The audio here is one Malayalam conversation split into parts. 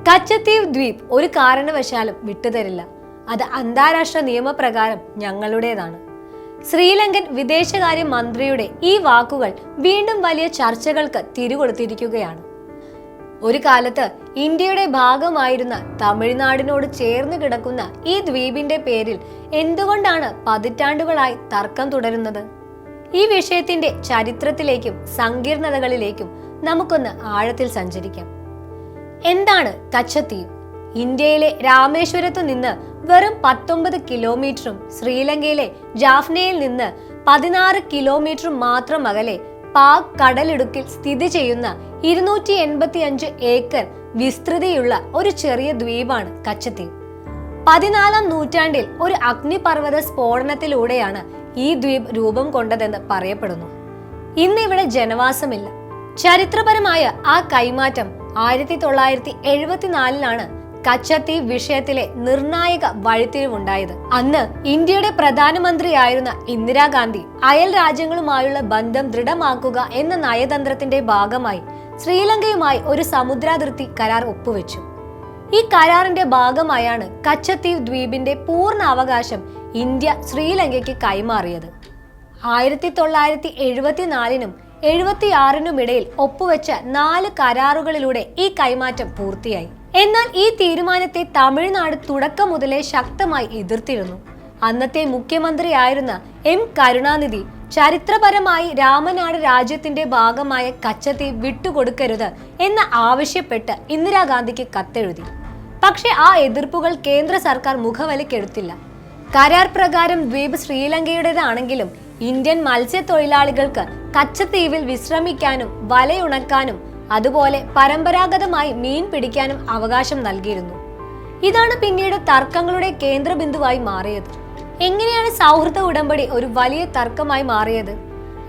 കച്ചത്തീവ് ദ്വീപ് ഒരു കാരണവശാലും വിട്ടുതരില്ല. അത് അന്താരാഷ്ട്ര നിയമപ്രകാരം ഞങ്ങളുടേതാണ്. ശ്രീലങ്കൻ വിദേശകാര്യ മന്ത്രിയുടെ ഈ വാക്കുകൾ വീണ്ടും വലിയ ചർച്ചകൾക്ക് തിരികൊടുത്തിരിക്കുകയാണ്. ഒരു കാലത്ത് ഇന്ത്യയുടെ ഭാഗമായിരുന്ന തമിഴ്നാടിനോട് ചേർന്ന് കിടക്കുന്ന ഈ ദ്വീപിന്റെ പേരിൽ എന്തുകൊണ്ടാണ് പതിറ്റാണ്ടുകളായി തർക്കം തുടരുന്നത്? ഈ വിഷയത്തിന്റെ ചരിത്രത്തിലേക്കും സങ്കീർണതകളിലേക്കും നമുക്കൊന്ന് ആഴത്തിൽ സഞ്ചരിക്കാം. എന്താണ് കച്ചത്തീവ്? ഇന്ത്യയിലെ രാമേശ്വരത്തു നിന്ന് വെറും 19 കിലോമീറ്ററും ശ്രീലങ്കയിലെ ജാഫ്നയിൽ നിന്ന് 16 കിലോമീറ്ററും മാത്രം അകലെ പാക് കടലിടുക്കിൽ സ്ഥിതി ചെയ്യുന്ന 285 ഏക്കർ വിസ്തൃതിയുള്ള ഒരു ചെറിയ ദ്വീപാണ് കച്ചത്തീവ്. 14-ാം നൂറ്റാണ്ടിൽ ഒരു അഗ്നിപർവ്വത സ്ഫോടനത്തിലൂടെയാണ് ഈ ദ്വീപ് രൂപം കൊണ്ടതെന്ന് പറയപ്പെടുന്നു. ഇന്ന് ഇവിടെ ജനവാസമില്ല. ചരിത്രപരമായ ആ കൈമാറ്റം 1974-ലാണ് കച്ചത്തീവ് വിഷയത്തിലെ നിർണായക വഴിത്തിരിവുണ്ടായത്. അന്ന് ഇന്ത്യയുടെ പ്രധാനമന്ത്രിയായിരുന്ന ഇന്ദിരാഗാന്ധി അയൽ രാജ്യങ്ങളുമായുള്ള ബന്ധം ദൃഢമാക്കുക എന്ന നയതന്ത്രത്തിന്റെ ഭാഗമായി ശ്രീലങ്കയുമായി ഒരു സമുദ്രാതിർത്തി കരാർ ഒപ്പുവെച്ചു. ഈ കരാറിന്റെ ഭാഗമായാണ് കച്ചത്തീവ് ദ്വീപിന്റെ പൂർണ്ണ അവകാശം ഇന്ത്യ ശ്രീലങ്കയ്ക്ക് കൈമാറിയത്. 1974-നും 1976-നും ഇടയിൽ ഒപ്പുവെച്ച 4 കരാറുകളിലൂടെ ഈ കൈമാറ്റം പൂർത്തിയായി. എന്നാൽ ഈ തീരുമാനത്തെ തമിഴ്നാട് തുടക്കം മുതലേ ശക്തമായി എതിർത്തിരുന്നു. അന്നത്തെ മുഖ്യമന്ത്രിയായിരുന്ന എം കരുണാനിധി ചരിത്രപരമായി രാമനാട് രാജ്യത്തിന്റെ ഭാഗമായ കച്ചത്തീവ് വിട്ടുകൊടുക്കരുത് എന്ന് ആവശ്യപ്പെട്ട് ഇന്ദിരാഗാന്ധിക്ക് കത്തെഴുതി. പക്ഷെ ആ എതിർപ്പുകൾ കേന്ദ്ര സർക്കാർ മുഖവിലക്കെടുത്തില്ല. കരാർ പ്രകാരം ദ്വീപ് ശ്രീലങ്കയുടേതാണെങ്കിലും ഇന്ത്യൻ മത്സ്യത്തൊഴിലാളികൾക്ക് കച്ചത്തീവിൽ വിശ്രമിക്കാനും വലയുണക്കാനും അതുപോലെ പരമ്പരാഗതമായി മീൻ പിടിക്കാനും അവകാശം നൽകിയിരുന്നു. ഇതാണ് പിന്നീട് തർക്കങ്ങളുടെ കേന്ദ്രബിന്ദുവായി മാറിയത്. എങ്ങനെയാണ് സൗഹൃദ ഉടമ്പടി ഒരു വലിയ തർക്കമായി മാറിയത്?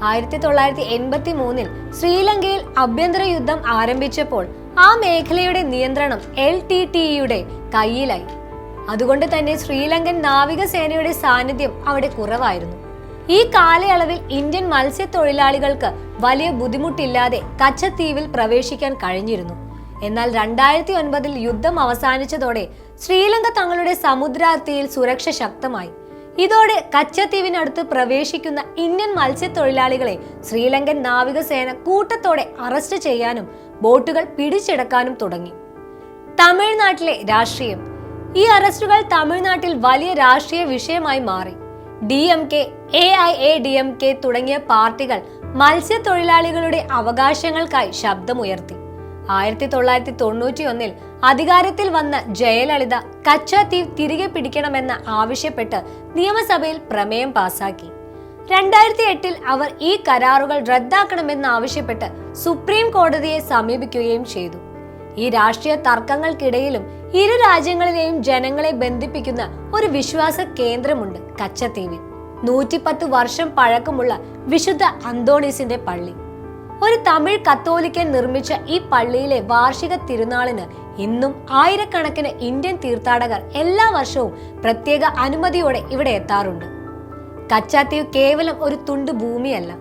1983-ൽ ശ്രീലങ്കയിൽ ആഭ്യന്തര യുദ്ധം ആരംഭിച്ചപ്പോൾ ആ മേഖലയുടെ നിയന്ത്രണം LTTEയുടെ കയ്യിലായി. അതുകൊണ്ട് തന്നെ ശ്രീലങ്കൻ നാവികസേനയുടെ സാന്നിധ്യം അവിടെ കുറവായിരുന്നു. ഈ കാലയളവിൽ ഇന്ത്യൻ മത്സ്യത്തൊഴിലാളികൾക്ക് വലിയ ബുദ്ധിമുട്ടില്ലാതെ കച്ചത്തീവിൽ പ്രവേശിക്കാൻ കഴിഞ്ഞിരുന്നു. എന്നാൽ 2009-ൽ യുദ്ധം അവസാനിച്ചതോടെ ശ്രീലങ്ക തങ്ങളുടെ സമുദ്രാതിർത്തിയിൽ സുരക്ഷ ശക്തമായി. ഇതോടെ കച്ചത്തീവിനടുത്ത് പ്രവേശിക്കുന്ന ഇന്ത്യൻ മത്സ്യത്തൊഴിലാളികളെ ശ്രീലങ്കൻ നാവികസേന കൂട്ടത്തോടെ അറസ്റ്റ് ചെയ്യാനും ബോട്ടുകൾ പിടിച്ചെടുക്കാനും തുടങ്ങി. തമിഴ്നാട്ടിലെ രാഷ്ട്രീയം. ഈ അറസ്റ്റുകൾ തമിഴ്നാട്ടിൽ വലിയ രാഷ്ട്രീയ വിഷയമായി മാറി. DMK, AIADMK തുടങ്ങിയ പാർട്ടികൾ മത്സ്യത്തൊഴിലാളികളുടെ അവകാശങ്ങൾക്കായി ശബ്ദമുയർത്തി. 1991-ൽ അധികാരത്തിൽ വന്ന ജയലളിത കച്ചത്തീവ് തിരികെ പിടിക്കണമെന്ന് ആവശ്യപ്പെട്ട് നിയമസഭയിൽ പ്രമേയം പാസാക്കി. 2008-ൽ അവർ ഈ കരാറുകൾ റദ്ദാക്കണമെന്നാവശ്യപ്പെട്ട് സുപ്രീം കോടതിയെ സമീപിക്കുകയും ചെയ്തു. ഈ രാഷ്ട്രീയ തർക്കങ്ങൾക്കിടയിലും ഇരു രാജ്യങ്ങളിലെയും ജനങ്ങളെ ബന്ധിപ്പിക്കുന്ന ഒരു വിശ്വാസ കേന്ദ്രമുണ്ട് കച്ചത്തീവിൽ. 110 വർഷം പഴക്കമുള്ള വിശുദ്ധ അന്തോണീസിന്റെ പള്ളി. ഒരു തമിഴ് കത്തോലിക്കൻ നിർമ്മിച്ച ഈ പള്ളിയിലെ വാർഷിക തിരുനാളിന് ഇന്നും ആയിരക്കണക്കിന് ഇന്ത്യൻ തീർത്ഥാടകർ എല്ലാ വർഷവും പ്രത്യേക അനുമതിയോടെ ഇവിടെ എത്താറുണ്ട്. കച്ചത്തീവ് കേവലം ഒരു തുണ്ട് ഭൂമിയല്ല.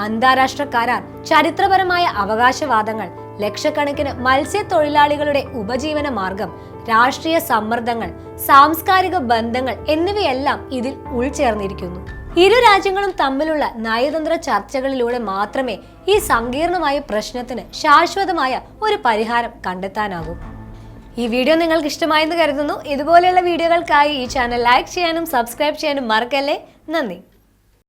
അന്താരാഷ്ട്ര കരാർ, ചരിത്രപരമായ അവകാശവാദങ്ങൾ, ലക്ഷക്കണക്കിന് മത്സ്യത്തൊഴിലാളികളുടെ ഉപജീവന മാർഗം, രാഷ്ട്രീയ സമ്മർദ്ദങ്ങൾ, സാംസ്കാരിക ബന്ധങ്ങൾ എന്നിവയെല്ലാം ഇതിൽ ഉൾച്ചേർന്നിരിക്കുന്നു. ഇരു രാജ്യങ്ങളും തമ്മിലുള്ള നയതന്ത്ര ചർച്ചകളിലൂടെ മാത്രമേ ഈ സങ്കീർണമായ പ്രശ്നത്തിന് ശാശ്വതമായ ഒരു പരിഹാരം കണ്ടെത്താനാകൂ. ഈ വീഡിയോ നിങ്ങൾക്ക് ഇഷ്ടമായെന്ന് കരുതുന്നു. ഇതുപോലെയുള്ള വീഡിയോകൾക്കായി ഈ ചാനൽ ലൈക്ക് ചെയ്യാനും സബ്സ്ക്രൈബ് ചെയ്യാനും മറക്കല്ലേ. നന്ദി.